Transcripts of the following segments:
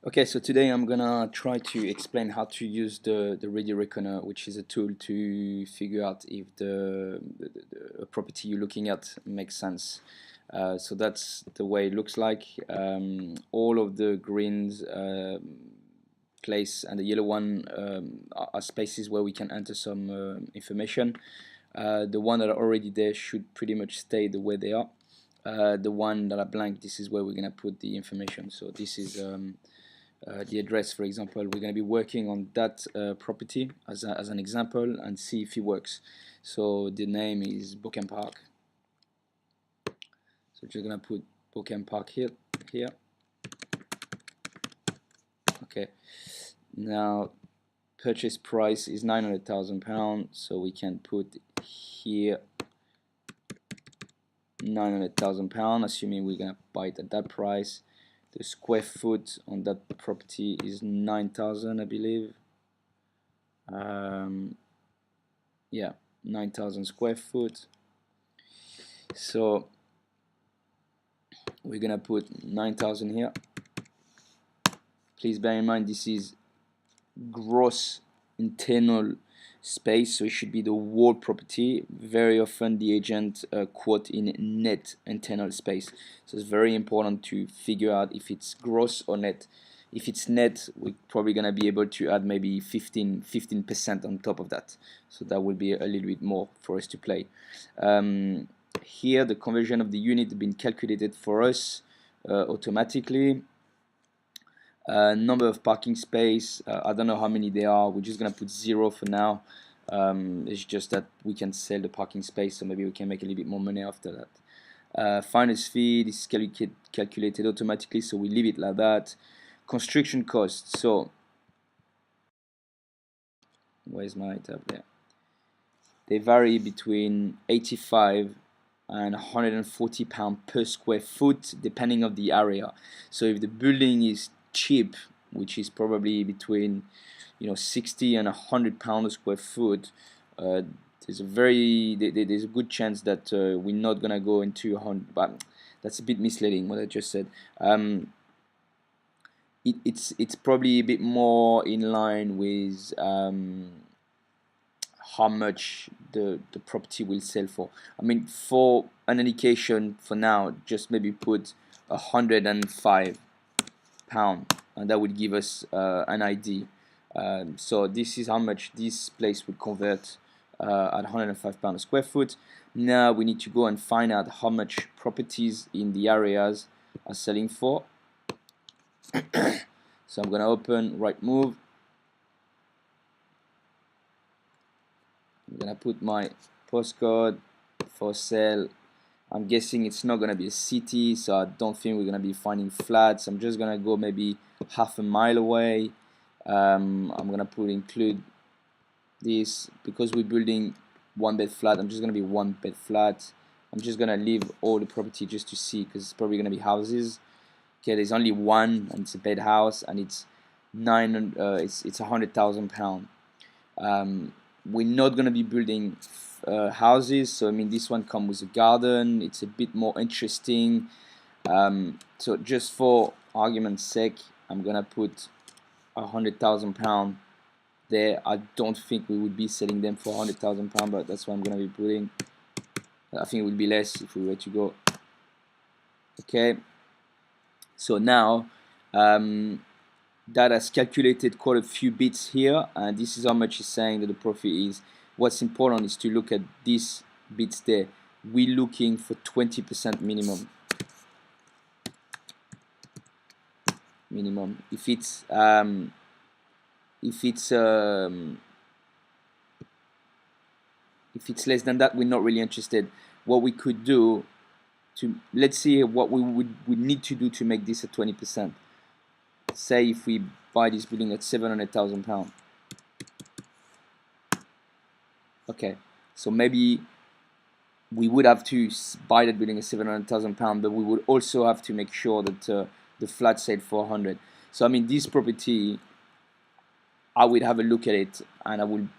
Okay, so today I'm gonna try to explain how to use the Radio Reckoner, which is a tool to figure out if the property you're looking at makes sense. So that's the way it looks like. All of the greens place and the yellow one are spaces where we can enter some information. The one that are already there should pretty much stay the way they are. The one that are blank, this is where we're gonna put the information. So this is the address, for example. We're going to be working on that property as an example and see if it works. So the name is Boken Park. So just going to put Boken Park here. Okay. Now purchase price is £900,000, so we can put here £900,000, assuming we're going to buy it at that price. The square foot on that property is 9,000, I believe. Yeah, 9,000 square foot. So we're gonna put 9,000 here. Please bear in mind this is gross internal space, so it should be the whole property. Very often the agent quote in net internal space, so it's very important to figure out if it's gross or net. If it's net, we're probably gonna be able to add maybe 15% on top of that, so that will be a little bit more for us to play. Here the conversion of the unit has been calculated for us automatically. Number of parking space, I don't know how many there are. We're just gonna put 0 for now. It's just that we can sell the parking space, so maybe we can make a little bit more money after that. Finance fee, this is calculated automatically, so we leave it like that. Construction costs, so where's my tab there? They vary between 85 and £140 per square foot depending on the area. So if the building is cheap, which is probably between 60 and £100 a square foot, there's a good chance that we're not gonna go into 100. But that's a bit misleading what I just said. It's probably a bit more in line with how much the property will sell for. I mean, for an indication for now, just maybe put £105, and that would give us an idea. So this is how much this place would convert at £105 a square foot. Now we need to go and find out how much properties in the areas are selling for. So I'm gonna open Rightmove. I'm gonna put my postcode for sale. I'm guessing it's not gonna be a city, so I don't think we're gonna be finding flats. I'm just gonna go maybe half a mile away. I'm gonna include this because we're building one bed flat. I'm just gonna be one bed flat. I'm just gonna leave all the property just to see, because it's probably gonna be houses. Okay, there's only one, and it's a bed house, and it's it's £100,000. We're not going to be building houses, so I mean this one comes with a garden. It's a bit more interesting. So just for argument's sake, I'm gonna put £100,000 there. I don't think we would be selling them for £100,000, but that's what I'm gonna be putting. I think it would be less if we were to go. Okay, so now that has calculated quite a few bits here, and this is how much it's saying that the profit is. What's important is to look at these bits there. We're looking for 20% minimum. If it's less than that, we're not really interested. What we could do let's see what we would need to do to make this at 20%. Say if we buy this building at £700,000. Okay, so maybe we would have to buy that building at £700,000, but we would also have to make sure that the flat sold for 100. So I mean, this property, I would have a look at it, and I would,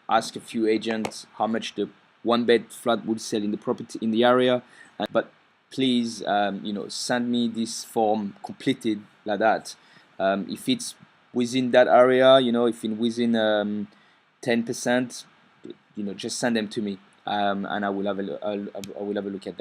ask a few agents how much the one bed flat would sell in the property in the area. But please, send me this form completed like that, If it's within that area, if in within 10%, just send them to me, and I will have a look at them.